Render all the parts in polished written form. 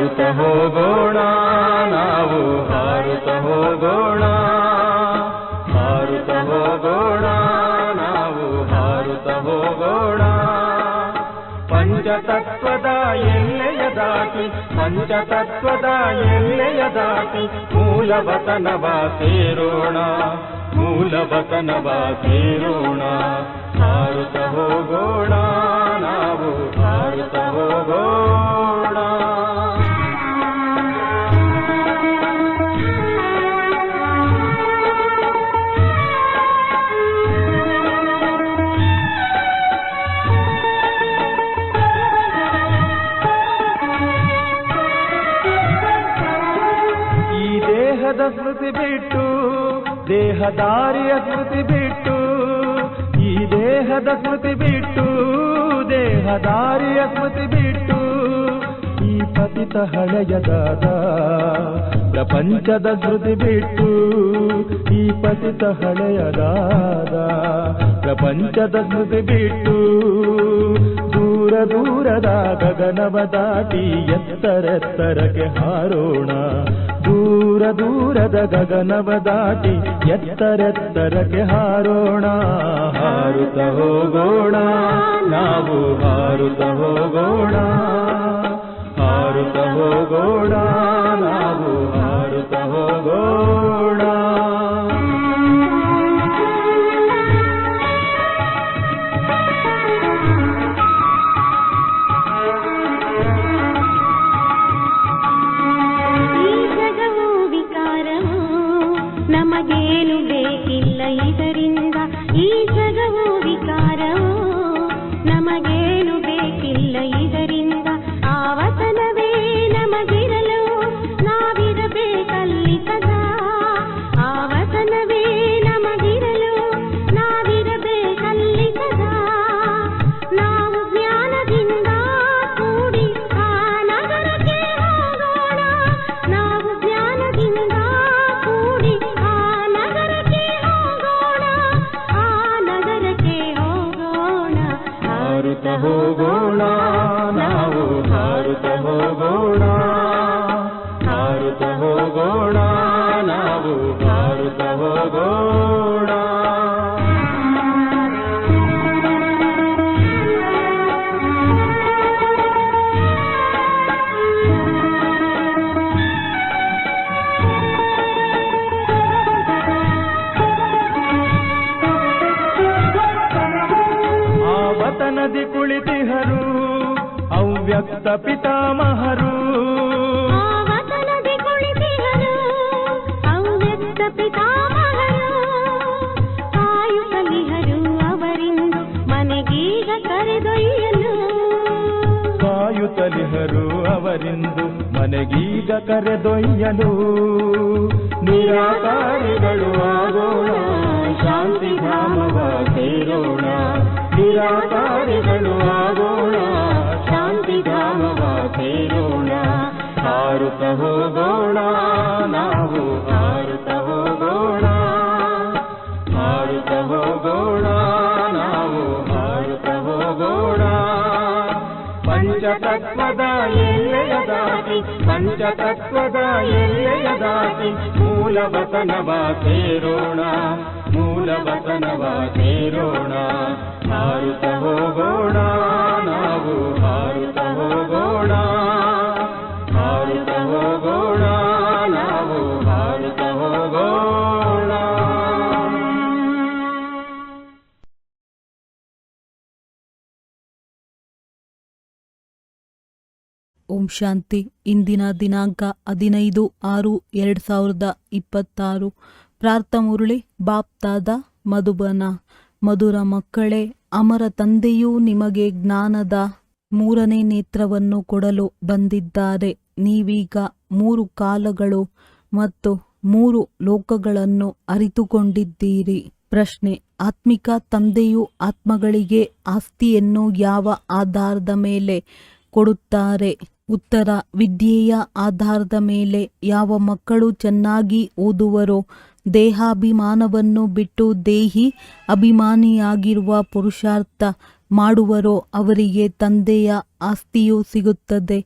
ಹಾರುತ್ತ ಹೋಗೋಣ ನಾವು ಹಾರುತ್ತ ಹೋಗೋಣ, ಹಾರುತ್ತ ಹೋಗೋಣ ನಾವು ಹಾರುತ್ತ ಹೋಗೋಣ. ಪಂಚತತ್ವದ ಎಲ್ಲೆಯ ದಾಟಿ, ಪಂಚತತ್ವದ ಎಲ್ಲೆಯ ದಾಟಿ ಮೂಲವತನವ ಸೇರೋಣ, ಮೂಲವತನವ ಸೇರೋಣ. ಹಾರುತ್ತ ಹೋಗೋಣ ನಾವು ಹಾರುತ್ತ ಹೋಗೋಣ. ಸ್ಮೃತಿ ಬಿಟ್ಟು ದೇಹದಾರಿಯ ಸ್ಮೃತಿ ಬಿಟ್ಟು, ಈ ದೇಹದ ಸ್ಮೃತಿ ಬಿಟ್ಟು ದೇಹದಾರಿಯ ಸ್ಮೃತಿ ಬಿಟ್ಟು, ಈ ಪತಿತ ಹಳೆಯದಾದ ಪ್ರಪಂಚದ ಸ್ಮೃತಿ ಬಿಟ್ಟು, ಈ ಪತಿತ ಹಳೆಯದಾದ ಪ್ರಪಂಚದ ಸ್ಮೃತಿ ಬಿಟ್ಟು, ದೂರ ದೂರದ ಗಗನವ ದಾಟಿ ಎತ್ತರೆತ್ತರಕ್ಕೆ ಹಾರೋಣ, ದೂರ ದೂರದ ಗಗನವ ದಾಟಿ ಎತ್ತರೆತ್ತರಕ್ಕೆ ಹಾರೋಣ. ಹಾರುತ್ತ ಹೋಗೋಣ ನಾವು ಹಾರುತ್ತ ಹೋಗೋಣ, ಹಾರುತ್ತ ಹೋಗೋಣ ನಾವು ಹಾರುತ್ತ ಹೋಗೋಣ. ನಮಗೇನು ಬೇಕಿಲ್ಲ ಇದರಿಂದ, ಈ ಜಗವು ವಿಕಾರವು ನಮಗೇನು ಬೇಕಿಲ್ಲ ಇದರಿಂದ. ಆವತನವೇ ನಮಗಿರಲು ನಾವಿರಬೇಕಲ್ಲಿ ಸದಾ, ಆವತನವೇ ನಮಗಿರಲು ನಾವಿರಬೇಕಲ್ಲಿ ಸದಾ. ನಾವು ಜ್ಞಾನದಿಂದ ಕೂಡಿ ಆ ನಗರಕ್ಕೆ ಹೋಗೋಣ, ನಾವು ಜ್ಞಾನದಿಂದ ಕೂಡಿ ಆ ನಗರಕ್ಕೆ ಹೋಗೋಣ, ಆ ನಗರಕ್ಕೆ ಹೋಗೋಣ. ಹಾರುತ್ತ ಹೋಗೋಣ ನಾವು ಹಾರುತ್ತ ಹೋಗೋಣ, ಹಾರುತ್ತ ಹೋಗೋಣ ನಾವು ಹಾರುತ್ತ ಹೋಗೋಣ. ಆವತನದಿ ಕುಳಿತಿಹರು ಅವ್ಯಕ್ತ ಪಿತಾಮಹರು, ಆವತನದಿ ಕುಳಿತಿಹರು ಅವ್ಯಕ್ತ ಪಿತಾಮಹರು, ಕಾಯುತ್ತಲಿಹರು ಅವರಿಂದು ಮನೆಗೀಗ ಕರೆದೊಯ್ಯಲು, ಕಾಯುತ್ತಲಿಹರು ಅವರಿಂದು ಮನೆಗೀಗ ಕರೆದೊಯ್ಯಲು. ನಿರಾಕಾರಿಗಳು ಆಗೋಣ ಶಾಂತಿಧಾಮವ ಸೇರೋಣ, ನಿರಾಕಾರಿಗಳು ಆಗೋಣ ಶಾಂತಿಧಾಮವ ಸೇರೋಣ. ಹಾರುತ್ತ ಹೋಗೋಣ ನಾವು ಹಾರುತ್ತ ಹೋಗೋಣ, ಹಾರುತ್ತ ಹೋಗೋಣ ನಾವು ಹಾರುತ್ತ ಹೋಗೋಣ. ಪಂಚತತ್ವದ ಎಲ್ಲೆಯ ದಾಟಿ, ಪಂಚತತ್ವದ ಎಲ್ಲೆಯ ದಾಟಿ ಮೂಲವತನವ ಸೇರೋಣ, ಮೂಲವತನವ ಸೇರೋಣ. ಹಾರುತ್ತ ಹೋಗೋಣ ನಾವು ಹಾರುತ್ತ ಹೋಗೋಣ, ಹಾರುತ್ತ ಹೋಗೋಣ ನಾವು ಹಾರುತ್ತ ಹೋಗೋಣ. ಓಂ ಶಾಂತಿ. ಇಂದಿನ ದಿನಾಂಕ 15/6/2026. ಪ್ರಾರ್ಥಮುರಳಿ ಬಾಪ್ತಾದ ಮಧುಬನ. ಮಧುರ ಮಕ್ಕಳೇ, ಅಮರ ತಂದೆಯು ನಿಮಗೆ ಜ್ಞಾನದ 3ನೇ ನೇತ್ರವನ್ನು ಕೊಡಲು ಬಂದಿದ್ದಾರೆ. ನೀವೀಗ 3 ಕಾಲಗಳು ಮತ್ತು 3 ಲೋಕಗಳನ್ನು ಅರಿತುಕೊಂಡಿದ್ದೀರಿ. ಪ್ರಶ್ನೆ: ಆತ್ಮಿಕ ತಂದೆಯು ಆತ್ಮಗಳಿಗೆ ಆಸ್ತಿಯನ್ನು ಯಾವ ಆಧಾರದ ಮೇಲೆ ಕೊಡುತ್ತಾರೆ? ಉತ್ತರ: ವಿದ್ಯೆಯ ಆಧಾರದ ಮೇಲೆ. ಯಾವ ಮಕ್ಕಳು ಚೆನ್ನಾಗಿ ಓದುವರೋ, ದೇಹಾಭಿಮಾನವನ್ನು ಬಿಟ್ಟು ದೇಹಿ ಅಭಿಮಾನಿಯಾಗಿರುವ ಪುರುಷಾರ್ಥ ಮಾಡುವರೋ ಅವರಿಗೆ ತಂದೆಯ ಆಸ್ತಿಯು ಸಿಗುತ್ತದೆ.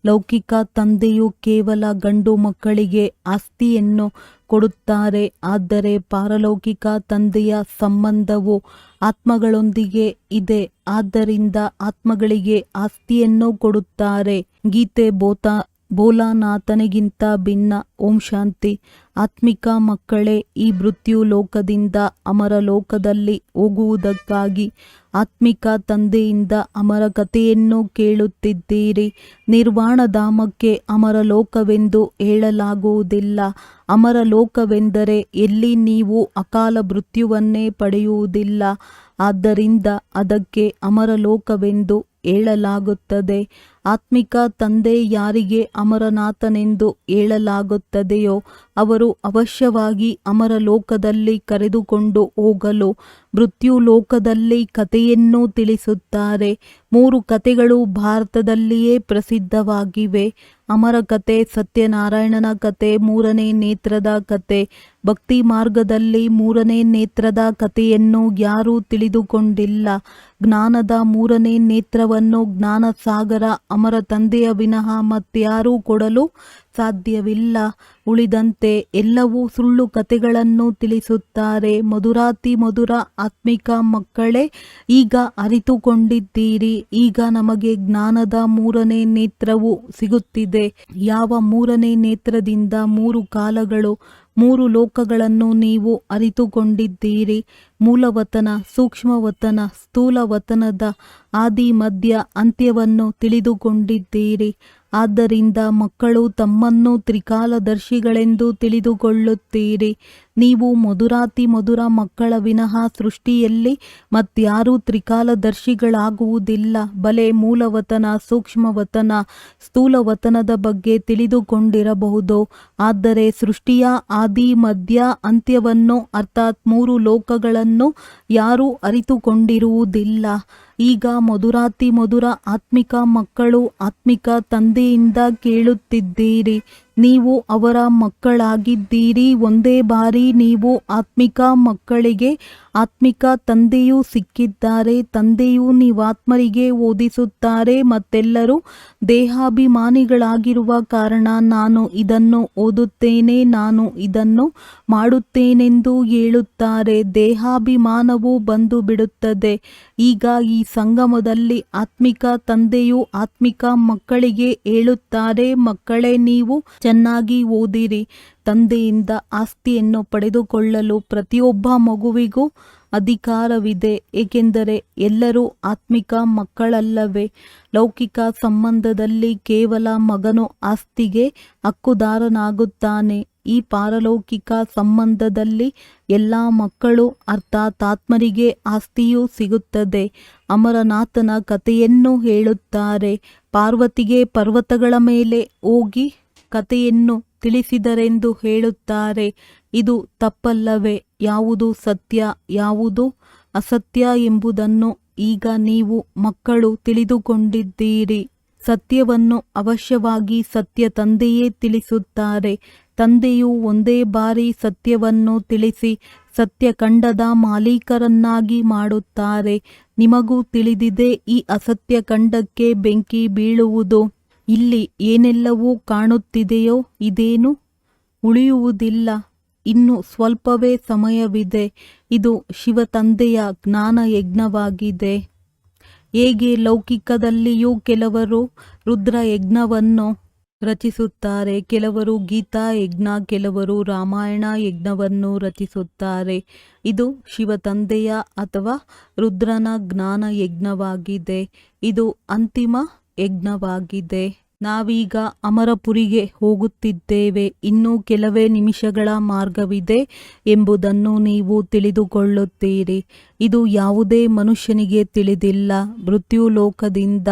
ಲೌಕಿಕ ತಂದೆಯು ಕೇವಲ ಗಂಡು ಮಕ್ಕಳಿಗೆ ಆಸ್ತಿಯನ್ನು ಕೊಡುತ್ತಾರೆ. ಆದರೆ ಪಾರಲೌಕಿಕ ತಂದೆಯ ಸಂಬಂಧವು ಆತ್ಮಗಳೊಂದಿಗೆ ಇದೆ. ಆದ್ದರಿಂದ ಆತ್ಮಗಳಿಗೆ ಆಸ್ತಿಯನ್ನು ಕೊಡುತ್ತಾರೆ. ಗೀತೆ ಭೋಲಾನಾಥನಿಗಿಂತ ಭಿನ್ನ. ಓಂ ಶಾಂತಿ. ಆತ್ಮಿಕ ಮಕ್ಕಳೇ, ಈ ಮೃತ್ಯು ಲೋಕದಿಂದ ಅಮರ ಲೋಕದಲ್ಲಿ ಹೋಗುವುದಕ್ಕಾಗಿ ಆತ್ಮಿಕ ತಂದೆಯಿಂದ ಅಮರ ಕಥೆಯನ್ನು ಕೇಳುತ್ತಿದ್ದೀರಿ. ನಿರ್ವಾಣಧಾಮಕ್ಕೆ ಅಮರ ಲೋಕವೆಂದು ಹೇಳಲಾಗುವುದಿಲ್ಲ. ಅಮರ ಲೋಕವೆಂದರೆ ಎಲ್ಲಿ ನೀವು ಅಕಾಲ ಮೃತ್ಯುವನ್ನೇ ಪಡೆಯುವುದಿಲ್ಲ. ಆದ್ದರಿಂದ ಅದಕ್ಕೆ ಅಮರ ಲೋಕವೆಂದು ಹೇಳಲಾಗುತ್ತದೆ. ಆತ್ಮಿಕ ತಂದೆ ಯಾರಿಗೆ ಅಮರನಾಥನೆಂದು ಹೇಳಲಾಗುತ್ತದೆಯೋ ಅವರು ಅವಶ್ಯವಾಗಿ ಅಮರ ಲೋಕದಲ್ಲಿ ಕರೆದುಕೊಂಡು ಹೋಗಲು ಮೃತ್ಯು ಲೋಕದಲ್ಲಿ ಕಥೆಯನ್ನು ತಿಳಿಸುತ್ತಾರೆ. 3 ಕಥೆಗಳು ಭಾರತದಲ್ಲಿಯೇ ಪ್ರಸಿದ್ಧವಾಗಿವೆ. ಅಮರ ಕಥೆ, ಸತ್ಯನಾರಾಯಣನ ಕಥೆ, 3ನೇ ನೇತ್ರದ ಕಥೆ. ಭಕ್ತಿ ಮಾರ್ಗದಲ್ಲಿ 3ನೇ ನೇತ್ರದ ಕಥೆಯನ್ನು ಯಾರೂ ತಿಳಿದುಕೊಂಡಿಲ್ಲ. ಜ್ಞಾನದ 3ನೇ ನೇತ್ರವನ್ನು ಜ್ಞಾನ ಸಾಗರ ಅಮರ ತಂದೆಯ ವಿನಃ ಮತ್ಯಾರೂ ಕೊಡಲು ಸಾಧ್ಯವಿಲ್ಲ. ಉಳಿದಂತೆ ಎಲ್ಲವೂ ಸುಳ್ಳು ಕಥೆಗಳನ್ನು ತಿಳಿಸುತ್ತಾರೆ. ಮಧುರಾತಿ ಮಧುರ ಆತ್ಮಿಕ ಮಕ್ಕಳೇ, ಈಗ ಅರಿತುಕೊಂಡಿದ್ದೀರಿ. ಈಗ ನಮಗೆ ಜ್ಞಾನದ 3ನೇ ನೇತ್ರವು ಸಿಗುತ್ತಿದೆ. ಯಾವ 3ನೇ ನೇತ್ರದಿಂದ 3 ಕಾಲಗಳು 3 ಲೋಕಗಳನ್ನು ನೀವು ಅರಿತುಕೊಂಡಿದ್ದೀರಿ. ಮೂಲವತನ, ಸೂಕ್ಷ್ಮವತನ, ಸ್ಥೂಲವತನದ ಆದಿ ಮಧ್ಯ ಅಂತ್ಯವನ್ನು ತಿಳಿದುಕೊಂಡಿದ್ದೀರಿ. ಆದ್ದರಿಂದ ಮಕ್ಕಳು ತಮ್ಮನ್ನು ತ್ರಿಕಾಲದರ್ಶಿಗಳೆಂದು ತಿಳಿದುಕೊಳ್ಳುತ್ತೀರಿ. ನೀವು ಮಧುರಾತಿ ಮಧುರ ಮಕ್ಕಳ ವಿನಃ ಸೃಷ್ಟಿಯಲ್ಲಿ ಮತ್ಯಾರೂ ತ್ರಿಕಾಲದರ್ಶಿಗಳಾಗುವುದಿಲ್ಲ. ಬಲೆ ಮೂಲವತನ, ಸೂಕ್ಷ್ಮವತನ, ಸ್ಥೂಲವತನದ ಬಗ್ಗೆ ತಿಳಿದುಕೊಂಡಿರಬಹುದು. ಆದರೆ ಸೃಷ್ಟಿಯ ಆದಿ ಮಧ್ಯ ಅಂತ್ಯವನ್ನು ಅರ್ಥಾತ್ 3 ಲೋಕಗಳನ್ನು ಯಾರೂ ಅರಿತುಕೊಂಡಿರುವುದಿಲ್ಲ. ಈಗ ಮಧುರಾತಿ ಮಧುರ ಆತ್ಮಿಕ ಮಕ್ಕಳು ಆತ್ಮಿಕ ತಂದೆಯಿಂದ ಕೇಳುತ್ತಿದ್ದೀರಿ. ನೀವು ಅವರ ಮಕ್ಕಳಾಗಿದ್ದೀರಿ. ಒಂದೇ ಬಾರಿ ನೀವು ಆತ್ಮಿಕ ಮಕ್ಕಳಿಗೆ ಆತ್ಮಿಕ ತಂದೆಯೂ ಸಿಕ್ಕಿದ್ದಾರೆ. ತಂದೆಯು ನೀವಾತ್ಮರಿಗೆ ಓದಿಸುತ್ತಾರೆ. ಮತ್ತೆಲ್ಲರೂ ದೇಹಾಭಿಮಾನಿಗಳಾಗಿರುವ ಕಾರಣ ನಾನು ಇದನ್ನು ಓದುತ್ತೇನೆ, ನಾನು ಇದನ್ನು ಮಾಡುತ್ತೇನೆಂದು ಹೇಳುತ್ತಾರೆ. ದೇಹಾಭಿಮಾನವು ಬಂದು ಬಿಡುತ್ತದೆ. ಈಗ ಈ ಸಂಗಮದಲ್ಲಿ ಆತ್ಮಿಕ ತಂದೆಯು ಆತ್ಮಿಕ ಮಕ್ಕಳಿಗೆ ಹೇಳುತ್ತಾರೆ, ಮಕ್ಕಳೇ ನೀವು ಚೆನ್ನಾಗಿ ಓದಿರಿ. ತಂದೆಯಿಂದ ಆಸ್ತಿಯನ್ನು ಪಡೆದುಕೊಳ್ಳಲು ಪ್ರತಿಯೊಬ್ಬ ಮಗುವಿಗೂ ಅಧಿಕಾರವಿದೆ. ಏಕೆಂದರೆ ಎಲ್ಲರೂ ಆತ್ಮಿಕ ಮಕ್ಕಳಲ್ಲವೇ. ಲೌಕಿಕ ಸಂಬಂಧದಲ್ಲಿ ಕೇವಲ ಮಗನು ಆಸ್ತಿಗೆ ಹಕ್ಕುದಾರನಾಗುತ್ತಾನೆ. ಈ ಪಾರಲೌಕಿಕ ಸಂಬಂಧದಲ್ಲಿ ಎಲ್ಲ ಮಕ್ಕಳು ಅರ್ಥಾತ್ ಆತ್ಮರಿಗೆ ಆಸ್ತಿಯೂ ಸಿಗುತ್ತದೆ. ಅಮರನಾಥನ ಕಥೆಯನ್ನು ಹೇಳುತ್ತಾರೆ. ಪಾರ್ವತಿಗೆ ಪರ್ವತಗಳ ಮೇಲೆ ಹೋಗಿ ಕಥೆಯನ್ನು ತಿಳಿಸಿದರೆಂದು ಹೇಳುತ್ತಾರೆ. ಇದು ತಪ್ಪಲ್ಲವೇ? ಯಾವುದು ಸತ್ಯ, ಯಾವುದು ಅಸತ್ಯ ಎಂಬುದನ್ನು ಈಗ ನೀವು ಮಕ್ಕಳು ತಿಳಿದುಕೊಂಡಿದ್ದೀರಿ. ಸತ್ಯವನ್ನು ಅವಶ್ಯವಾಗಿ ಸತ್ಯ ತಂದೆಯೇ ತಿಳಿಸುತ್ತಾರೆ. ತಂದೆಯು ಒಂದೇ ಬಾರಿ ಸತ್ಯವನ್ನು ತಿಳಿಸಿ ಸತ್ಯಖಂಡದ ಮಾಲೀಕರನ್ನಾಗಿ ಮಾಡುತ್ತಾರೆ. ನಿಮಗೂ ತಿಳಿದಿದೆ, ಈ ಅಸತ್ಯ ಖಂಡಕ್ಕೆ ಬೆಂಕಿ ಬೀಳುವುದು. ಇಲ್ಲಿ ಏನೆಲ್ಲವೂ ಕಾಣುತ್ತಿದೆಯೋ ಇದೇನು ಉಳಿಯುವುದಿಲ್ಲ. ಇನ್ನು ಸ್ವಲ್ಪವೇ ಸಮಯವಿದೆ. ಇದು ಶಿವತಂದೆಯ ಜ್ಞಾನ ಯಜ್ಞವಾಗಿದೆ. ಹೇಗೆ ಲೌಕಿಕದಲ್ಲಿಯೂ ಕೆಲವರು ರುದ್ರ ಯಜ್ಞವನ್ನು ರಚಿಸುತ್ತಾರೆ, ಕೆಲವರು ಗೀತಾ ಯಜ್ಞ, ಕೆಲವರು ರಾಮಾಯಣ ಯಜ್ಞವನ್ನು ರಚಿಸುತ್ತಾರೆ. ಇದು ಶಿವತಂದೆಯ ಅಥವಾ ರುದ್ರನ ಜ್ಞಾನ ಯಜ್ಞವಾಗಿದೆ. ಇದು ಅಂತಿಮ ಯಜ್ಞವಾಗಿದೆ. ನಾವೀಗ ಅಮರಪುರಿಗೆ ಹೋಗುತ್ತಿದ್ದೇವೆ. ಇನ್ನೂ ಕೆಲವೇ ನಿಮಿಷಗಳ ಮಾರ್ಗವಿದೆ ಎಂಬುದನ್ನು ನೀವು ತಿಳಿದುಕೊಳ್ಳುತ್ತೀರಿ. ಇದು ಯಾವುದೇ ಮನುಷ್ಯನಿಗೆ ತಿಳಿದಿಲ್ಲ. ಮೃತ್ಯುಲೋಕದಿಂದ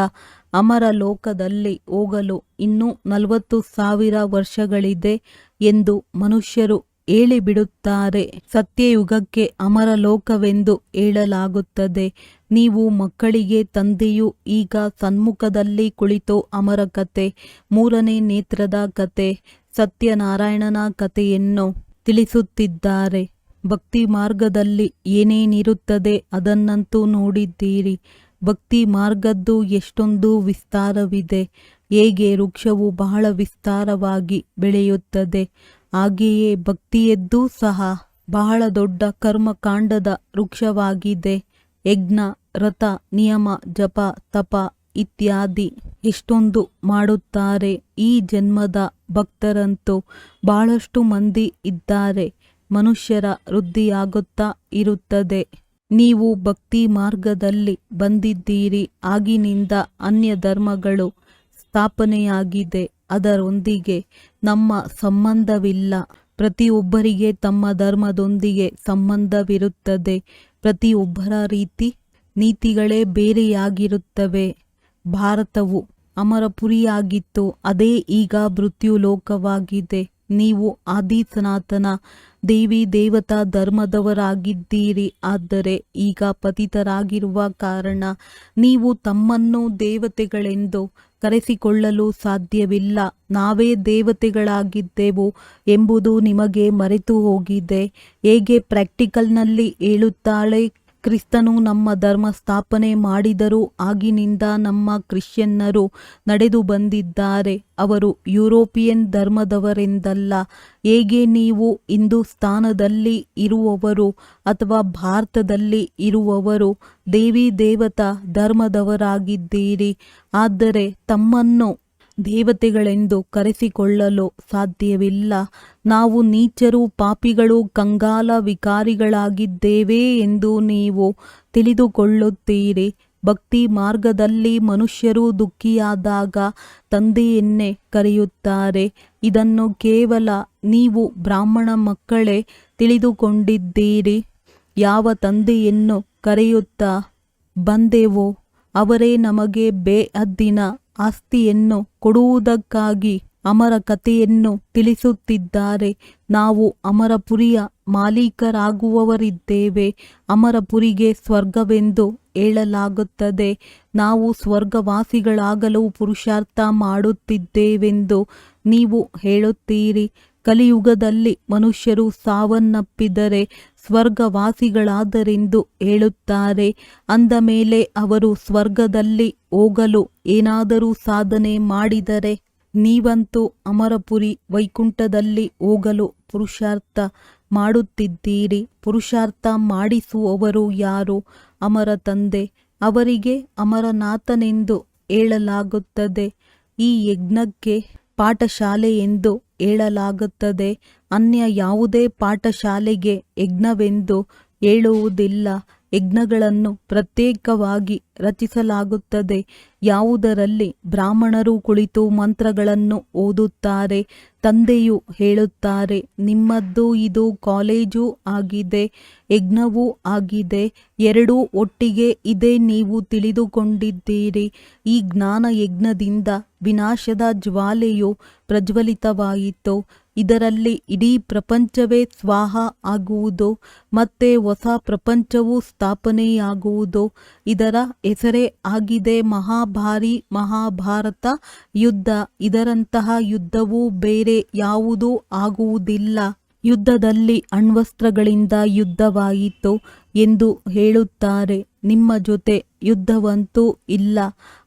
ಅಮರ ಲೋಕದಲ್ಲಿ ಹೋಗಲು ಇನ್ನೂ 40,000 ವರ್ಷಗಳಿದೆ ಎಂದು ಮನುಷ್ಯರು ಹೇಳಿಬಿಡುತ್ತಾರೆ. ಸತ್ಯಯುಗಕ್ಕೆ ಅಮರ ಲೋಕವೆಂದು ಹೇಳಲಾಗುತ್ತದೆ. ನೀವು ಮಕ್ಕಳಿಗೆ ತಂದೆಯು ಈಗ ಸನ್ಮುಖದಲ್ಲಿ ಕುಳಿತು ಅಮರ ಕಥೆ, 3ನೇ ನೇತ್ರದ ಕಥೆ, ಸತ್ಯನಾರಾಯಣನ ಕಥೆಯನ್ನು ತಿಳಿಸುತ್ತಿದ್ದಾರೆ. ಭಕ್ತಿ ಮಾರ್ಗದಲ್ಲಿ ಏನೇನಿರುತ್ತದೆ ಅದನ್ನಂತೂ ನೋಡಿದ್ದೀರಿ. ಭಕ್ತಿ ಮಾರ್ಗದ್ದು ಎಷ್ಟೊಂದು ವಿಸ್ತಾರವಿದೆ. ಹೇಗೆ ವೃಕ್ಷವು ಬಹಳ ವಿಸ್ತಾರವಾಗಿ ಬೆಳೆಯುತ್ತದೆ, ಹಾಗೆಯೇ ಭಕ್ತಿಯದ್ದೂ ಸಹ ಬಹಳ ದೊಡ್ಡ ಕರ್ಮಕಾಂಡದ ವೃಕ್ಷವಾಗಿದೆ. ಯಜ್ಞ, ವ್ರತ, ನಿಯಮ, ಜಪ, ತಪ ಇತ್ಯಾದಿ ಎಷ್ಟೊಂದು ಮಾಡುತ್ತಾರೆ. ಈ ಜನ್ಮದ ಭಕ್ತರಂತೂ ಬಹಳಷ್ಟು ಮಂದಿ ಇದ್ದಾರೆ. ಮನುಷ್ಯರ ವೃದ್ಧಿಯಾಗುತ್ತಾ ಇರುತ್ತದೆ. ನೀವು ಭಕ್ತಿ ಮಾರ್ಗದಲ್ಲಿ ಬಂದಿದ್ದೀರಿ. ಆಗಿನಿಂದ ಅನ್ಯ ಧರ್ಮಗಳು ಸ್ಥಾಪನೆಯಾಗಿದೆ. ಅದರೊಂದಿಗೆ ನಮ್ಮ ಸಂಬಂಧವಿಲ್ಲ. ಪ್ರತಿಯೊಬ್ಬರಿಗೆ ತಮ್ಮ ಧರ್ಮದೊಂದಿಗೆ ಸಂಬಂಧವಿರುತ್ತದೆ. ಪ್ರತಿಯೊಬ್ಬರ ನೀತಿಗಳೇ ಬೇರೆಯಾಗಿರುತ್ತವೆ. ಭಾರತವು ಅಮರಪುರಿಯಾಗಿತ್ತು, ಅದೇ ಈಗ ಮೃತ್ಯುಲೋಕವಾಗಿದೆ. ನೀವು ಆದಿ ಸನಾತನ ದೇವಿ ದೇವತಾ ಧರ್ಮದವರಾಗಿದ್ದೀರಿ. ಆದರೆ ಈಗ ಪತಿತರಾಗಿರುವ ಕಾರಣ ನೀವು ತಮ್ಮನ್ನು ದೇವತೆಗಳೆಂದು ಕರೆಸಿಕೊಳ್ಳಲು ಸಾಧ್ಯವಿಲ್ಲ. ನಾವೇ ದೇವತೆಗಳಾಗಿದ್ದೆವು ಎಂಬುದು ನಿಮಗೆ ಮರೆತು ಹೋಗಿದೆ. ಹೇಗೆ ಪ್ರಾಕ್ಟಿಕಲ್ನಲ್ಲಿ ಹೇಳುತ್ತಾಳೆ, ಕ್ರಿಸ್ತನು ನಮ್ಮ ಧರ್ಮ ಸ್ಥಾಪನೆ ಮಾಡಿದರೂ ಆಗಿನಿಂದ ನಮ್ಮ ಕ್ರಿಶ್ಚಿಯನ್ನರು ನಡೆದು ಬಂದಿದ್ದಾರೆ. ಅವರು ಯುರೋಪಿಯನ್ ಧರ್ಮದವರೆಂದಲ್ಲ. ಹೇಗೆ ನೀವು ಹಿಂದೂಸ್ತಾನದಲ್ಲಿ ಇರುವವರು ಅಥವಾ ಭಾರತದಲ್ಲಿ ಇರುವವರು ದೇವಿ ದೇವತಾ ಧರ್ಮದವರಾಗಿದ್ದೀರಿ. ಆದರೆ ತಮ್ಮನ್ನು ದೇವತೆಗಳೆಂದು ಕರೆಸಿಕೊಳ್ಳಲು ಸಾಧ್ಯವಿಲ್ಲ. ನಾವು ನೀಚರು, ಪಾಪಿಗಳು, ಕಂಗಾಲ, ವಿಕಾರಿಗಳಾಗಿದ್ದೇವೆ ಎಂದು ನೀವು ತಿಳಿದುಕೊಳ್ಳುತ್ತೀರಿ. ಭಕ್ತಿ ಮಾರ್ಗದಲ್ಲಿ ಮನುಷ್ಯರು ದುಃಖಿಯಾದಾಗ ತಂದೆಯನ್ನೇ ಕರೆಯುತ್ತಾರೆ. ಇದನ್ನು ಕೇವಲ ನೀವು ಬ್ರಾಹ್ಮಣ ಮಕ್ಕಳೇ ತಿಳಿದುಕೊಂಡಿದ್ದೀರಿ. ಯಾವ ತಂದೆಯನ್ನು ಕರೆಯುತ್ತಾ ಬಂದೆವೋ ಅವರೇ ನಮಗೆ ಬೇಹದ್ದಿನ ಆಸ್ತಿಯನ್ನು ಕೊಡುವುದಕ್ಕಾಗಿ ಅಮರ ಕಥೆಯನ್ನು ತಿಳಿಸುತ್ತಿದ್ದಾರೆ. ನಾವು ಅಮರಪುರಿಯ ಮಾಲೀಕರಾಗುವವರಿದ್ದೇವೆ. ಅಮರಪುರಿಗೆ ಸ್ವರ್ಗವೆಂದು ಹೇಳಲಾಗುತ್ತದೆ. ನಾವು ಸ್ವರ್ಗವಾಸಿಗಳಾಗಲು ಪುರುಷಾರ್ಥ ಮಾಡುತ್ತಿದ್ದೇವೆಂದು ನೀವು ಹೇಳುತ್ತೀರಿ. ಕಲಿಯುಗದಲ್ಲಿ ಮನುಷ್ಯರು ಸಾವನ್ನಪ್ಪಿದರೆ ಸ್ವರ್ಗವಾಸಿಗಳಾದರೆಂದು ಹೇಳುತ್ತಾರೆ. ಅಂದ ಮೇಲೆ ಅವರು ಸ್ವರ್ಗದಲ್ಲಿ ಹೋಗಲು ಏನಾದರೂ ಸಾಧನೆ ಮಾಡಿದರೆ, ನೀವಂತೂ ಅಮರಪುರಿ ವೈಕುಂಠದಲ್ಲಿ ಹೋಗಲು ಪುರುಷಾರ್ಥ ಮಾಡುತ್ತಿದ್ದೀರಿ. ಪುರುಷಾರ್ಥ ಮಾಡಿಸುವವರು ಯಾರು? ಅಮರ ತಂದೆ. ಅವರಿಗೆ ಅಮರನಾಥನೆಂದು ಹೇಳಲಾಗುತ್ತದೆ. ಈ ಯಜ್ಞಕ್ಕೆ ಪಾಠಶಾಲೆ ಎಂದು ಹೇಳಲಾಗುತ್ತದೆ. ಅನ್ಯ ಯಾವುದೇ ಪಾಠಶಾಲೆಗೆ ಯಜ್ಞವೆಂದು ಹೇಳುವುದಿಲ್ಲ. ಯಜ್ಞಗಳನ್ನು ಪ್ರತ್ಯೇಕವಾಗಿ ರಚಿಸಲಾಗುತ್ತದೆ. ಯಾವುದರಲ್ಲಿ ಬ್ರಾಹ್ಮಣರು ಕುಳಿತು ಮಂತ್ರಗಳನ್ನು ಓದುತ್ತಾರೆ. ತಂದೆಯು ಹೇಳುತ್ತಾರೆ, ನಿಮ್ಮದ್ದು ಇದು ಕಾಲೇಜು ಆಗಿದೆ, ಯಜ್ಞವೂ ಆಗಿದೆ. ಎರಡೂ ಒಟ್ಟಿಗೆ ಇದೆ. ನೀವು ತಿಳಿದುಕೊಂಡಿದ್ದೀರಿ. ಈ ಜ್ಞಾನ ಯಜ್ಞದಿಂದ ವಿನಾಶದ ಜ್ವಾಲೆಯು ಪ್ರಜ್ವಲಿತವಾಯಿತು. ಇದರಲ್ಲಿ ಇಡೀ ಪ್ರಪಂಚವೇ ಸ್ವಾಹ ಆಗುವುದು, ಮತ್ತೆ ಹೊಸ ಪ್ರಪಂಚವು ಸ್ಥಾಪನೆಯಾಗುವುದು. ಇದರ ಹೆಸರೇ ಆಗಿದೆ ಮಹಾಭಾರತ ಯುದ್ಧ. ಇದರಂತಹ ಯುದ್ಧವು ಬೇರೆ ಯಾವುದೂ ಆಗುವುದಿಲ್ಲ. ಯುದ್ಧದಲ್ಲಿ ಅಣ್ವಸ್ತ್ರಗಳಿಂದ ಯುದ್ಧವಾಯಿತು ಎಂದು ಹೇಳುತ್ತಾರೆ. ನಿಮ್ಮ ಜೊತೆ ಯುದ್ಧವಂತೂ ಇಲ್ಲ.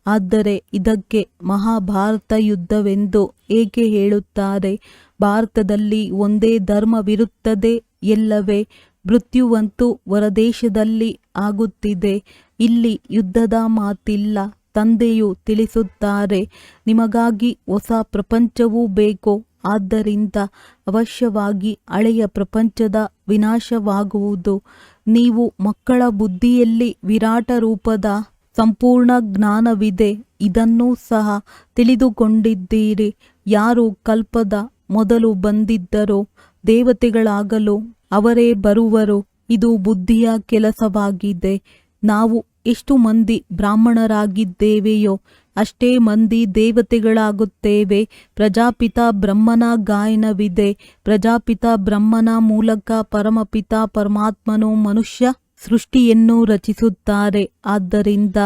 ಆದರೆ ಇದಕ್ಕೆ ಮಹಾಭಾರತ ಯುದ್ಧವೆಂದು ಏಕೆ ಹೇಳುತ್ತಾರೆ? ಭಾರತದಲ್ಲಿ ಒಂದೇ ಧರ್ಮವಿರುತ್ತದೆ ಎಲ್ಲವೇ. ಮೃತ್ಯುವಂತೂ ಹೊರದೇಶದಲ್ಲಿ ಆಗುತ್ತಿದೆ. ಇಲ್ಲಿ ಯುದ್ಧದ ಮಾತಿಲ್ಲ. ತಂದೆಯು ತಿಳಿಸುತ್ತಾರೆ, ನಿಮಗಾಗಿ ಹೊಸ ಪ್ರಪಂಚವೂ ಬೇಕು. ಆದ್ದರಿಂದ ಅವಶ್ಯವಾಗಿ ಹಳೆಯ ಪ್ರಪಂಚದ ವಿನಾಶವಾಗುವುದು. ನೀವು ಮಕ್ಕಳ ಬುದ್ಧಿಯಲ್ಲಿ ವಿರಾಟ ರೂಪದ ಸಂಪೂರ್ಣ ಜ್ಞಾನವಿದೆ. ಇದನ್ನೂ ಸಹ ತಿಳಿದುಕೊಂಡಿದ್ದೀರಿ. ಯಾರು ಕಲ್ಪದ ಮೊದಲು ಬಂದಿದ್ದರೋ ದೇವತೆಗಳಾಗಲು ಅವರೇ ಬರುವರು. ಇದು ಬುದ್ಧಿಯ ಕೆಲಸವಾಗಿದೆ. ನಾವು ಎಷ್ಟು ಮಂದಿ ಬ್ರಾಹ್ಮಣರಾಗಿದ್ದೇವೆಯೋ ಅಷ್ಟೇ ಮಂದಿ ದೇವತೆಗಳಾಗುತ್ತೇವೆ. ಪ್ರಜಾಪಿತ ಬ್ರಹ್ಮನ ಗಾಯನವಿದೆ. ಪ್ರಜಾಪಿತ ಬ್ರಹ್ಮನ ಮೂಲಕ ಪರಮಪಿತ ಪರಮಾತ್ಮನು ಮನುಷ್ಯ ಸೃಷ್ಟಿಯನ್ನು ರಚಿಸುತ್ತಾರೆ. ಆದ್ದರಿಂದ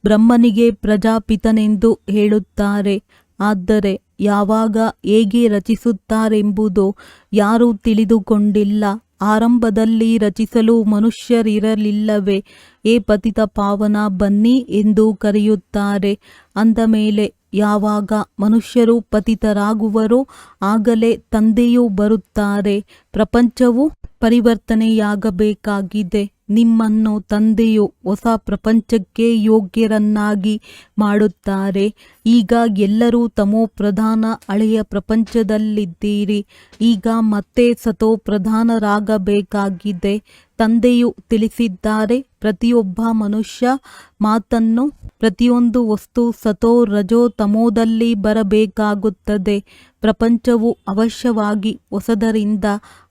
ಬ್ರಹ್ಮನಿಗೆ ಪ್ರಜಾಪಿತನೆಂದು ಹೇಳುತ್ತಾರೆ. ಆದರೆ ಯಾವಾಗ ಹೇಗೆ ರಚಿಸುತ್ತಾರೆಂಬುದು ಯಾರೂ ತಿಳಿದುಕೊಂಡಿಲ್ಲ. ಆರಂಭದಲ್ಲಿ ರಚಿಸಲು ಮನುಷ್ಯರಿರಲಿಲ್ಲವೇ? ಏ ಪತಿತ ಪಾವನ ಬನ್ನಿ ಎಂದು ಕರೆಯುತ್ತಾರೆ. ಅಂದ ಮೇಲೆ ಯಾವಾಗ ಮನುಷ್ಯರು ಪತಿತರಾಗುವರೋ ಆಗಲೇ ತಂದೆಯೂ ಬರುತ್ತಾರೆ. ಪ್ರಪಂಚವು ಪರಿವರ್ತನೆಯಾಗಬೇಕಾಗಿದೆ. ನಿಮ್ಮನ್ನು ತಂದೆಯು ಹೊಸ ಪ್ರಪಂಚಕ್ಕೆ ಯೋಗ್ಯರನ್ನಾಗಿ ಮಾಡುತ್ತಾರೆ. ಈಗ ಎಲ್ಲರೂ ತಮೋ ಪ್ರಧಾನ ಹಳೆಯ ಪ್ರಪಂಚದಲ್ಲಿದ್ದೀರಿ. ಈಗ ಮತ್ತೆ ಸತೋ ಪ್ರಧಾನರಾಗಬೇಕಾಗಿದೆ. ತಂದೆಯು ತಿಳಿಸಿದ್ದಾರೆ, ಪ್ರತಿಯೊಬ್ಬ ಮನುಷ್ಯ ಮಾತನ್ನು ಪ್ರತಿಯೊಂದು ವಸ್ತು ಸತೋ ರಜೋ ತಮೋದಲ್ಲಿ ಬರಬೇಕಾಗುತ್ತದೆ. ಪ್ರಪಂಚವು ಅವಶ್ಯವಾಗಿ ಹೊಸದರಿಂದ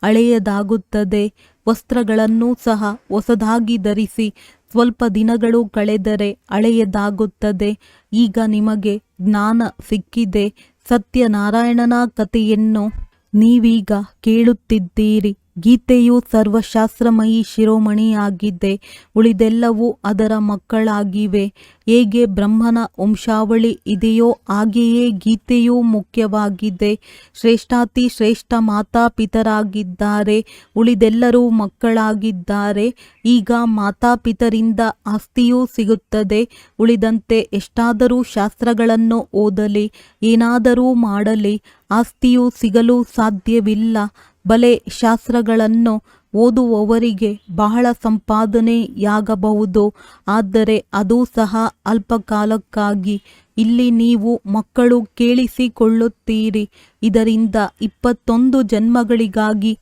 ಹಳೆಯದಾಗುತ್ತದೆ. ವಸ್ತ್ರಗಳನ್ನು ಸಹ ಹೊಸದಾಗಿ ಧರಿಸಿ ಸ್ವಲ್ಪ ದಿನಗಳು ಕಳೆದರೆ ಹಳೆಯದಾಗುತ್ತದೆ. ಈಗ ನಿಮಗೆ ಜ್ಞಾನ ಸಿಕ್ಕಿದೆ. ಸತ್ಯನಾರಾಯಣನ ಕಥೆಯನ್ನು ನೀವೀಗ ಕೇಳುತ್ತಿದ್ದೀರಿ. ಗೀತೆಯು ಸರ್ವಶಾಸ್ತ್ರಮಯಿ ಶಿರೋಮಣಿಯಾಗಿದೆ. ಉಳಿದೆಲ್ಲವೂ ಅದರ ಮಕ್ಕಳಾಗಿವೆ. ಹೇಗೆ ಬ್ರಹ್ಮನ ವಂಶಾವಳಿ ಇದೆಯೋ ಹಾಗೆಯೇ ಗೀತೆಯೂ ಮುಖ್ಯವಾಗಿದೆ. ಶ್ರೇಷ್ಠಾತಿ ಶ್ರೇಷ್ಠ ಮಾತಾಪಿತರಾಗಿದ್ದಾರೆ. ಉಳಿದೆಲ್ಲರೂ ಮಕ್ಕಳಾಗಿದ್ದಾರೆ. ಈಗ ಮಾತಾಪಿತರಿಂದ ಆಸ್ತಿಯೂ ಸಿಗುತ್ತದೆ. ಉಳಿದಂತೆ ಎಷ್ಟಾದರೂ ಶಾಸ್ತ್ರಗಳನ್ನು ಓದಲಿ, ಏನಾದರೂ ಮಾಡಲಿ, ಆಸ್ತಿಯು ಸಿಗಲು ಸಾಧ್ಯವಿಲ್ಲ. ಬಲೆ ಶಾಸ್ತ್ರಗಳನ್ನು ಓದುವವರಿಗೆ ಬಹಳ ಸಂಪಾದನೆಯಾಗಬಹುದು, ಆದರೆ ಅದೂ ಸಹ ಅಲ್ಪಕಾಲಕ್ಕಾಗಿ. ಇಲ್ಲಿ ನೀವು ಮಕ್ಕಳು ಕೇಳಿಸಿಕೊಳ್ಳುತ್ತೀರಿ. ಇದರಿಂದ 21 ಜನ್ಮಗಳಿಗಾಗಿ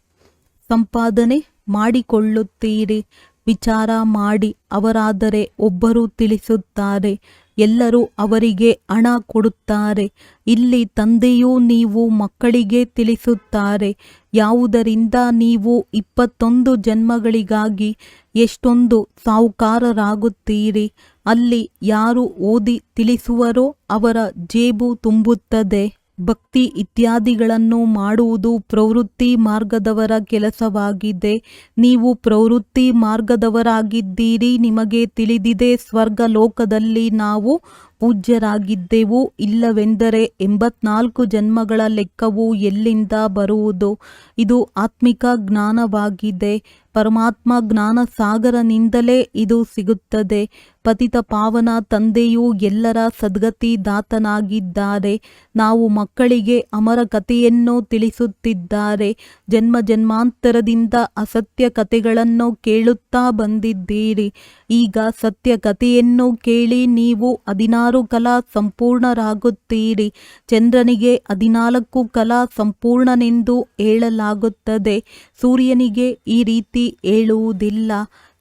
ಸಂಪಾದನೆ ಮಾಡಿಕೊಳ್ಳುತ್ತೀರಿ. ವಿಚಾರ ಮಾಡಿ. ಅವರಾದರೆ ಒಬ್ಬರು ತಿಳಿಸುತ್ತಾರೆ, ಎಲ್ಲರೂ ಅವರಿಗೆ ಹಣ ಕೊಡುತ್ತಾರೆ. ಇಲ್ಲಿ ತಂದೆಯೂ ನೀವು ಮಕ್ಕಳಿಗೆ ತಿಳಿಸುತ್ತಾರೆ, ಯಾವುದರಿಂದ ನೀವು 21 ಜನ್ಮಗಳಿಗಾಗಿ ಎಷ್ಟೊಂದು ಸಾಹುಕಾರರಾಗುತ್ತೀರಿ. ಅಲ್ಲಿ ಯಾರು ಓದಿ ತಿಳಿಸುವರೋ ಅವರ ಜೇಬು ತುಂಬುತ್ತದೆ. ಭಕ್ತಿ ಇತ್ಯಾದಿಗಳನ್ನು ಮಾಡುವುದು ಪ್ರವೃತ್ತಿ ಮಾರ್ಗದವರ ಕೆಲಸವಾಗಿದೆ. ನೀವು ಪ್ರವೃತ್ತಿ ಮಾರ್ಗದವರಾಗಿದ್ದೀರಿ. ನಿಮಗೆ ತಿಳಿದಿದೆ, ಸ್ವರ್ಗ ಲೋಕದಲ್ಲಿ ನಾವು ಪೂಜ್ಯರಾಗಿದ್ದೆವು. ಇಲ್ಲವೆಂದರೆ 84 ಜನ್ಮಗಳ ಲೆಕ್ಕವು ಎಲ್ಲಿಂದ ಬರುವುದು? ಇದು ಆತ್ಮಿಕ ಜ್ಞಾನವಾಗಿದೆ. ಪರಮಾತ್ಮ ಜ್ಞಾನ ಸಾಗರನಿಂದಲೇ ಇದು ಸಿಗುತ್ತದೆ. ಪತಿತ ಪಾವನ ತಂದೆಯು ಎಲ್ಲರ ಸದ್ಗತಿ ದಾತನಾಗಿದ್ದಾರೆ. ನಾವು ಮಕ್ಕಳಿಗೆ ಅಮರ ಕಥೆಯನ್ನು ತಿಳಿಸುತ್ತಿದ್ದಾರೆ. ಜನ್ಮ ಜನ್ಮಾಂತರದಿಂದ ಅಸತ್ಯ ಕಥೆಗಳನ್ನು ಕೇಳುತ್ತಾ ಬಂದಿದ್ದೀರಿ. ಈಗ ಸತ್ಯ ಕಥೆಯನ್ನು ಕೇಳಿ ನೀವು 16 ಕಲಾ ಸಂಪೂರ್ಣರಾಗುತ್ತೀರಿ. ಚಂದ್ರನಿಗೆ 14 ಕಲಾ ಸಂಪೂರ್ಣನೆಂದು ಹೇಳಲಾಗುತ್ತದೆ. ಸೂರ್ಯನಿಗೆ ಈ ರೀತಿ ಹೇಳುವುದಿಲ್ಲ.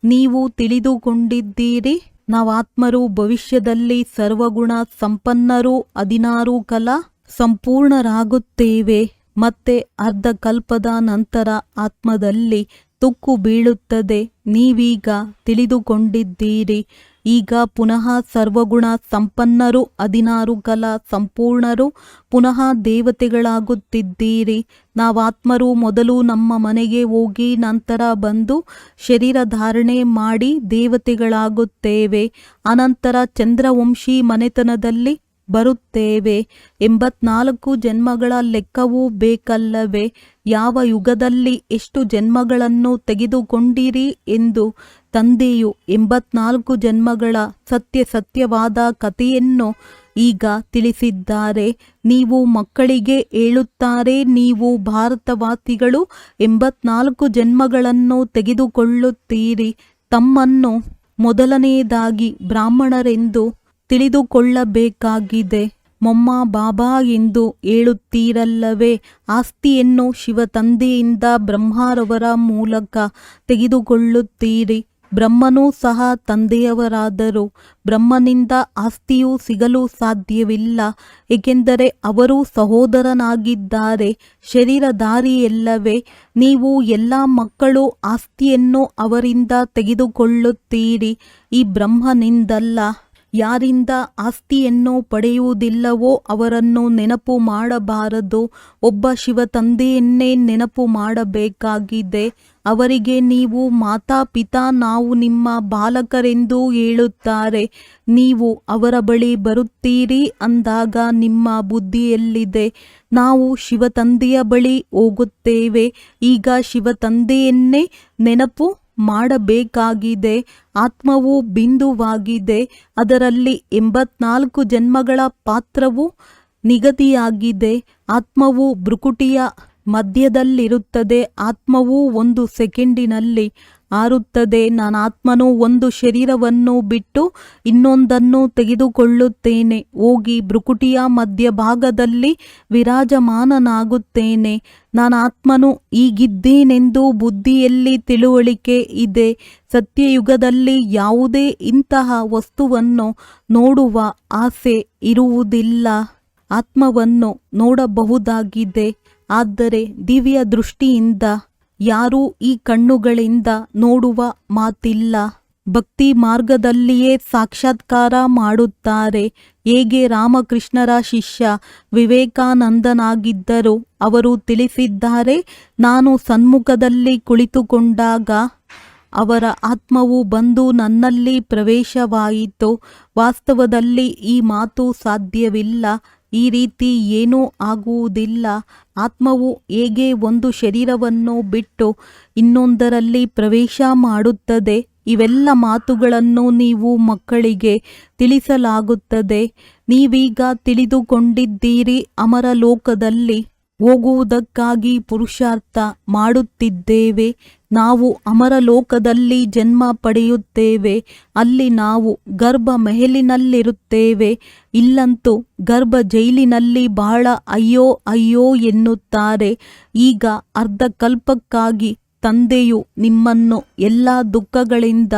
ನೀವು ತಿಳಿದುಕೊಂಡಿದ್ದೀರಿ, ನಾವಾತ್ಮರು ಭವಿಷ್ಯದಲ್ಲಿ ಸರ್ವಗುಣ ಸಂಪನ್ನರು 16 ಕಲಾ ಸಂಪೂರ್ಣರಾಗುತ್ತೇವೆ. ಮತ್ತೆ ಅರ್ಧ ಕಲ್ಪದ ನಂತರ ಆತ್ಮದಲ್ಲಿ ತುಕ್ಕು ಬೀಳುತ್ತದೆ. ನೀವೀಗ ತಿಳಿದುಕೊಂಡಿದ್ದೀರಿ. ಈಗ ಪುನಃ ಸರ್ವಗುಣ ಸಂಪನ್ನರು 16 ಕಲಾ ಸಂಪೂರ್ಣರು ಪುನಃ ದೇವತೆಗಳಾಗುತ್ತಿದ್ದೀರಿ. ನಾವಾತ್ಮರು ಮೊದಲು ನಮ್ಮ ಮನೆಗೆ ಹೋಗಿ ನಂತರ ಬಂದು ಶರೀರ ಧಾರಣೆ ಮಾಡಿ ದೇವತೆಗಳಾಗುತ್ತೇವೆ. ಅನಂತರ ಚಂದ್ರವಂಶಿ ಮನೆತನದಲ್ಲಿ ಬರುತ್ತೇವೆ. 84 ಜನ್ಮಗಳ ಲೆಕ್ಕವೂ ಬೇಕಲ್ಲವೇ? ಯಾವ ಯುಗದಲ್ಲಿ ಎಷ್ಟು ಜನ್ಮಗಳನ್ನು ತೆಗೆದುಕೊಂಡಿರಿ ಎಂದು ತಂದೆಯು 84 ಜನ್ಮಗಳ ಸತ್ಯವಾದ ಕಥೆಯನ್ನು ಈಗ ತಿಳಿಸಿದ್ದಾರೆ. ನೀವು ಮಕ್ಕಳಿಗೆ ಹೇಳುತ್ತಾರೆ, ನೀವು ಭಾರತವಾಸಿಗಳು 84 ಜನ್ಮಗಳನ್ನು ತೆಗೆದುಕೊಳ್ಳುತ್ತೀರಿ. ತಮ್ಮನ್ನು ಮೊದಲನೆಯದಾಗಿ ಬ್ರಾಹ್ಮಣರೆಂದು ತಿಳಿದುಕೊಳ್ಳಬೇಕಾಗಿದೆ. ಮೊಮ್ಮ ಬಾಬಾ ಎಂದು ಹೇಳುತ್ತೀರಲ್ಲವೇ? ಆಸ್ತಿಯನ್ನು ಶಿವ ತಂದೆಯಿಂದ ಬ್ರಹ್ಮರವರ ಮೂಲಕ ತೆಗೆದುಕೊಳ್ಳುತ್ತೀರಿ. ಬ್ರಹ್ಮನೂ ಸಹ ತಂದೆಯವರಾದರು. ಬ್ರಹ್ಮನಿಂದ ಆಸ್ತಿಯು ಸಿಗಲು ಸಾಧ್ಯವಿಲ್ಲ, ಏಕೆಂದರೆ ಅವರು ಸಹೋದರನಾಗಿದ್ದಾರೆ, ಶರೀರಧಾರಿಯಲ್ಲವೇ? ನೀವು ಎಲ್ಲ ಮಕ್ಕಳು ಆಸ್ತಿಯನ್ನು ಅವರಿಂದ ತೆಗೆದುಕೊಳ್ಳುತ್ತೀರಿ, ಈ ಬ್ರಹ್ಮನಿಂದಲ್ಲ. ಯಾರಿಂದ ಆಸ್ತಿಯನ್ನು ಪಡೆಯುವುದಿಲ್ಲವೋ ಅವರನ್ನು ನೆನಪು ಮಾಡಬಾರದು. ಒಬ್ಬ ಶಿವ ತಂದೆಯನ್ನೇ ನೆನಪು ಮಾಡಬೇಕಾಗಿದೆ. ಅವರಿಗೆ ನೀವು ಮಾತಾಪಿತಾ, ನಾವು ನಿಮ್ಮ ಬಾಲಕರೆಂದು ಹೇಳುತ್ತಾರೆ. ನೀವು ಅವರ ಬಳಿ ಬರುತ್ತೀರಿ ಅಂದಾಗ ನಿಮ್ಮ ಬುದ್ಧಿಯಲ್ಲಿದೆ, ನಾವು ಶಿವ ತಂದೆಯ ಬಳಿ ಹೋಗುತ್ತೇವೆ. ಈಗ ಶಿವ ತಂದೆಯನ್ನೇ ನೆನಪು ಮಾಡಬೇಕಾಗಿದೆ. ಆತ್ಮವು ಬಿಂದುವಾಗಿದೆ. ಅದರಲ್ಲಿ 84 ಜನ್ಮಗಳ ಪಾತ್ರವು ನಿಗದಿಯಾಗಿದೆ. ಆತ್ಮವು ಭ್ರುಕುಟಿಯ ಮಧ್ಯದಲ್ಲಿರುತ್ತದೆ. ಆತ್ಮವು 1 ಸೆಕೆಂಡಿನಲ್ಲಿ ಆರುತ್ತದೆ. ನಾನಾತ್ಮನು ಒಂದು ಶರೀರವನ್ನು ಬಿಟ್ಟು ಇನ್ನೊಂದನ್ನು ತೆಗೆದುಕೊಳ್ಳುತ್ತೇನೆ. ಹೋಗಿ ಭ್ರುಕುಟಿಯ ಮಧ್ಯಭಾಗದಲ್ಲಿ ವಿರಾಜಮಾನನಾಗುತ್ತೇನೆ. ನಾನಾತ್ಮನು ಹೀಗಿದ್ದೇನೆಂದು ಬುದ್ಧಿಯಲ್ಲಿ ತಿಳುವಳಿಕೆ ಇದೆ. ಸತ್ಯಯುಗದಲ್ಲಿ ಯಾವುದೇ ಇಂತಹ ವಸ್ತುವನ್ನು ನೋಡುವ ಆಸೆ ಇರುವುದಿಲ್ಲ. ಆತ್ಮವನ್ನು ನೋಡಬಹುದಾಗಿದೆ. ಆದರೆ ದಿವ್ಯ ದೃಷ್ಟಿಯಿಂದ ಯಾರೂ ಈ ಕಣ್ಣುಗಳಿಂದ ನೋಡುವ ಮಾತಿಲ್ಲ. ಭಕ್ತಿ ಮಾರ್ಗದಲ್ಲಿಯೇ ಸಾಕ್ಷಾತ್ಕಾರ ಮಾಡುತ್ತಾರೆ. ಹೇಗೆ ರಾಮಕೃಷ್ಣರ ಶಿಷ್ಯ ವಿವೇಕಾನಂದನಾಗಿದ್ದರು. ಅವರು ತಿಳಿಸಿದ್ದಾರೆ, ನಾನು ಸನ್ಮುಖದಲ್ಲಿ ಕುಳಿತುಕೊಂಡಾಗ ಅವರ ಆತ್ಮವು ಬಂದು ನನ್ನಲ್ಲಿ ಪ್ರವೇಶವಾಯಿತು. ವಾಸ್ತವದಲ್ಲಿ ಈ ಮಾತು ಸಾಧ್ಯವಿಲ್ಲ. ಈ ರೀತಿ ಏನೂ ಆಗುವುದಿಲ್ಲ. ಆತ್ಮವು ಹೇಗೆ ಒಂದು ಶರೀರವನ್ನು ಬಿಟ್ಟು ಇನ್ನೊಂದರಲ್ಲಿ ಪ್ರವೇಶ ಮಾಡುತ್ತದೆ. ಇವೆಲ್ಲ ಮಾತುಗಳನ್ನು ನೀವು ಮಕ್ಕಳಿಗೆ ತಿಳಿಸಲಾಗುತ್ತದೆ. ನೀವೀಗ ತಿಳಿದುಕೊಂಡಿದ್ದೀರಿ. ಅಮರ ಲೋಕದಲ್ಲಿ ಹೋಗುವುದಕ್ಕಾಗಿ ಪುರುಷಾರ್ಥ ಮಾಡುತ್ತಿದ್ದೇವೆ. ನಾವು ಅಮರ ಲೋಕದಲ್ಲಿ ಜನ್ಮ ಪಡೆಯುತ್ತೇವೆ. ಅಲ್ಲಿ ನಾವು ಗರ್ಭ ಮೆಹಲಿನಲ್ಲಿರುತ್ತೇವೆ. ಇಲ್ಲಂತೂ ಗರ್ಭ ಜೈಲಿನಲ್ಲಿ ಬಹಳ ಅಯ್ಯೋ ಅಯ್ಯೋ ಎನ್ನುತ್ತಾರೆ. ಈಗ ಅರ್ಧಕಲ್ಪಕ್ಕಾಗಿ ತಂದೆಯು ನಿಮ್ಮನ್ನು ಎಲ್ಲ ದುಃಖಗಳಿಂದ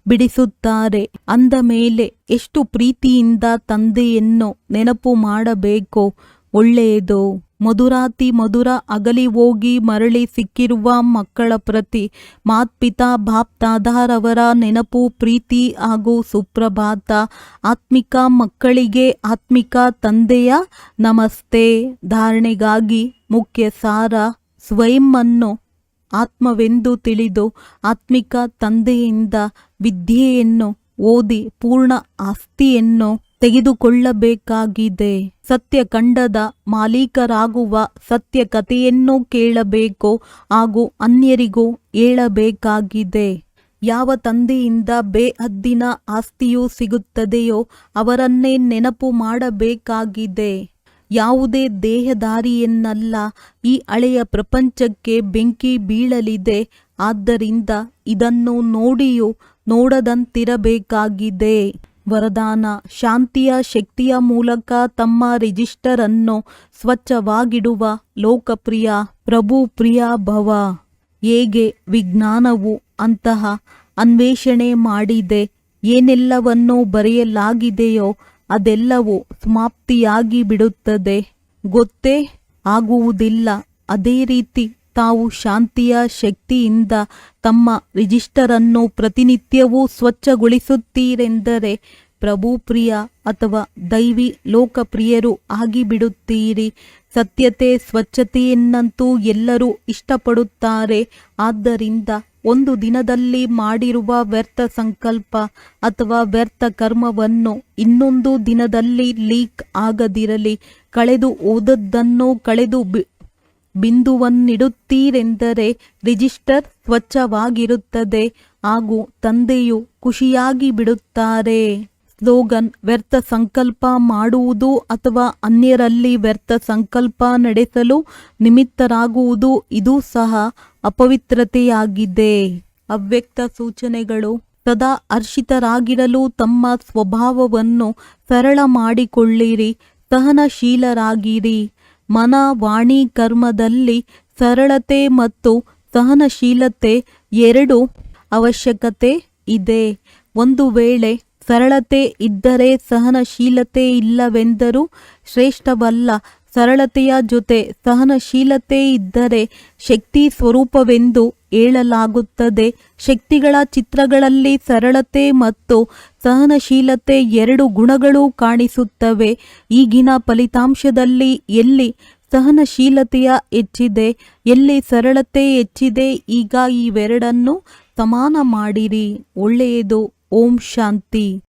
ಬಿಡಿಸುತ್ತಾರೆ. ಅಂದ ಮೇಲೆ ಎಷ್ಟು ಪ್ರೀತಿಯಿಂದ ತಂದೆಯನ್ನು ನೆನಪು ಮಾಡಬೇಕು. ಒಳ್ಳೆಯದು. ಮಧುರಾತಿ ಮಧುರ ಅಗಲಿ ಹೋಗಿ ಮರಳಿ ಸಿಕ್ಕಿರುವ ಮಕ್ಕಳ ಪ್ರತಿ ಮಾತ್ಪಿತಾ ಬಾಪ್ ದಾದಾರವರ ನೆನಪು, ಪ್ರೀತಿ ಹಾಗೂ ಸುಪ್ರಭಾತ. ಆತ್ಮಿಕ ಮಕ್ಕಳಿಗೆ ಆತ್ಮಿಕ ತಂದೆಯ ನಮಸ್ತೆ. ಧಾರಣೆಗಾಗಿ ಮುಖ್ಯ ಸಾರ: ಸ್ವಯಂವನ್ನು ಆತ್ಮವೆಂದು ತಿಳಿದು ಆತ್ಮಿಕ ತಂದೆಯಿಂದ ವಿದ್ಯೆಯನ್ನು ಓದಿ ಪೂರ್ಣ ಆಸ್ತಿಯನ್ನು ತೆಗೆದುಕೊಳ್ಳಬೇಕಾಗಿದೆ. ಸತ್ಯಖಂಡದ ಮಾಲೀಕರಾಗುವ ಸತ್ಯ ಕಥೆಯನ್ನು ಕೇಳಬೇಕು ಹಾಗೂ ಅನ್ಯರಿಗೂ ಹೇಳಬೇಕಾಗಿದೆ. ಯಾವ ತಂದೆಯಿಂದ ಬೇಹದ್ದಿನ ಆಸ್ತಿಯು ಸಿಗುತ್ತದೆಯೋ ಅವರನ್ನೇ ನೆನಪು ಮಾಡಬೇಕಾಗಿದೆ. ಯಾವುದೇ ದೇಹದಾರಿಯನ್ನಲ್ಲ. ಈ ಹಳೆಯ ಪ್ರಪಂಚಕ್ಕೆ ಬೆಂಕಿ ಬೀಳಲಿದೆ. ಆದ್ದರಿಂದ ಇದನ್ನು ನೋಡಿಯೂ ನೋಡದಂತಿರಬೇಕಾಗಿದೆ. ವರದಾನ: ಶಾಂತಿಯ ಶಕ್ತಿಯ ಮೂಲಕ ತಮ್ಮ ರಿಜಿಸ್ಟರ್ ಅನ್ನು ಸ್ವಚ್ಛವಾಗಿಡುವ ಲೋಕಪ್ರಿಯ ಪ್ರಭು ಪ್ರಿಯ ಭವ. ಹೇಗೆ ವಿಜ್ಞಾನವು ಅಂತಹ ಅನ್ವೇಷಣೆ ಮಾಡಿದೆ. ಏನೆಲ್ಲವನ್ನು ಬರೆಯಲಾಗಿದೆಯೋ ಅದೆಲ್ಲವೂ ಸಮಾಪ್ತಿಯಾಗಿ ಬಿಡುತ್ತದೆ. ಗೊತ್ತೇ ಆಗುವುದಿಲ್ಲ. ಅದೇ ರೀತಿ ತಾವು ಶಾಂತಿಯ ಶಕ್ತಿಯಿಂದ ತಮ್ಮ ರಿಜಿಸ್ಟರನ್ನು ಪ್ರತಿನಿತ್ಯವೂ ಸ್ವಚ್ಛಗೊಳಿಸುತ್ತೀರೆಂದರೆ ಪ್ರಭುಪ್ರಿಯ ಅಥವಾ ದೈವಿ ಲೋಕಪ್ರಿಯರು ಆಗಿಬಿಡುತ್ತೀರಿ. ಸತ್ಯತೆ ಸ್ವಚ್ಛತೆಯನ್ನಂತೂ ಎಲ್ಲರೂ ಇಷ್ಟಪಡುತ್ತಾರೆ. ಆದ್ದರಿಂದ ಒಂದು ದಿನದಲ್ಲಿ ಮಾಡಿರುವ ವ್ಯರ್ಥ ಸಂಕಲ್ಪ ಅಥವಾ ವ್ಯರ್ಥ ಕರ್ಮವನ್ನು ಇನ್ನೊಂದು ದಿನದಲ್ಲಿ ಲೀಕ್ ಆಗದಿರಲಿ. ಕಳೆದು ಹೋದದ್ದನ್ನು ಕಳೆದು ಬಿಂದುವನ್ನಿಡುತ್ತೀರೆಂದರೆ ರಿಜಿಸ್ಟರ್ ಸ್ವಚ್ಛವಾಗಿರುತ್ತದೆ ಹಾಗೂ ತಂದೆಯು ಖುಷಿಯಾಗಿ ಬಿಡುತ್ತಾರೆ. ಸ್ಲೋಗನ್: ವ್ಯರ್ಥ ಸಂಕಲ್ಪ ಮಾಡುವುದು ಅಥವಾ ಅನ್ಯರಲ್ಲಿ ವ್ಯರ್ಥ ಸಂಕಲ್ಪ ನಡೆಸಲು ನಿಮಿತ್ತರಾಗುವುದು ಇದು ಸಹ ಅಪವಿತ್ರತೆಯಾಗಿದೆ. ಅವ್ಯಕ್ತ ಸೂಚನೆಗಳು: ಸದಾ ಹರ್ಷಿತರಾಗಿರಲು ತಮ್ಮ ಸ್ವಭಾವವನ್ನು ಸರಳ ಮಾಡಿಕೊಳ್ಳಿರಿ. ಸಹನಶೀಲರಾಗಿರಿ. ಮನ ವಾಣಿ ಕರ್ಮದಲ್ಲಿ ಸರಳತೆ ಮತ್ತು ಸಹನಶೀಲತೆ ಎರಡು ಅವಶ್ಯಕತೆ ಇದೆ. ಒಂದು ವೇಳೆ ಸರಳತೆ ಇದ್ದರೆ ಸಹನಶೀಲತೆ ಇಲ್ಲವೆಂದರೂ ಶ್ರೇಷ್ಠವಲ್ಲ. ಸರಳತೆಯ ಜೊತೆ ಸಹನಶೀಲತೆ ಇದ್ದರೆ ಶಕ್ತಿ ಸ್ವರೂಪವೆಂದು ಹೇಳಲಾಗುತ್ತದೆ. ಶಕ್ತಿಗಳ ಚಿತ್ರಗಳಲ್ಲಿ ಸರಳತೆ ಮತ್ತು ಸಹನಶೀಲತೆ ಎರಡು ಗುಣಗಳು ಕಾಣಿಸುತ್ತವೆ. ಈಗಿನ ಫಲಿತಾಂಶದಲ್ಲಿ ಎಲ್ಲಿ ಸಹನಶೀಲತೆಯ ಹೆಚ್ಚಿದೆ, ಎಲ್ಲಿ ಸರಳತೆ ಹೆಚ್ಚಿದೆ, ಈಗ ಇವೆರಡನ್ನು ಸಮಾನ ಮಾಡಿರಿ. ಒಳ್ಳೆಯದು. ಓಂ ಶಾಂತಿ.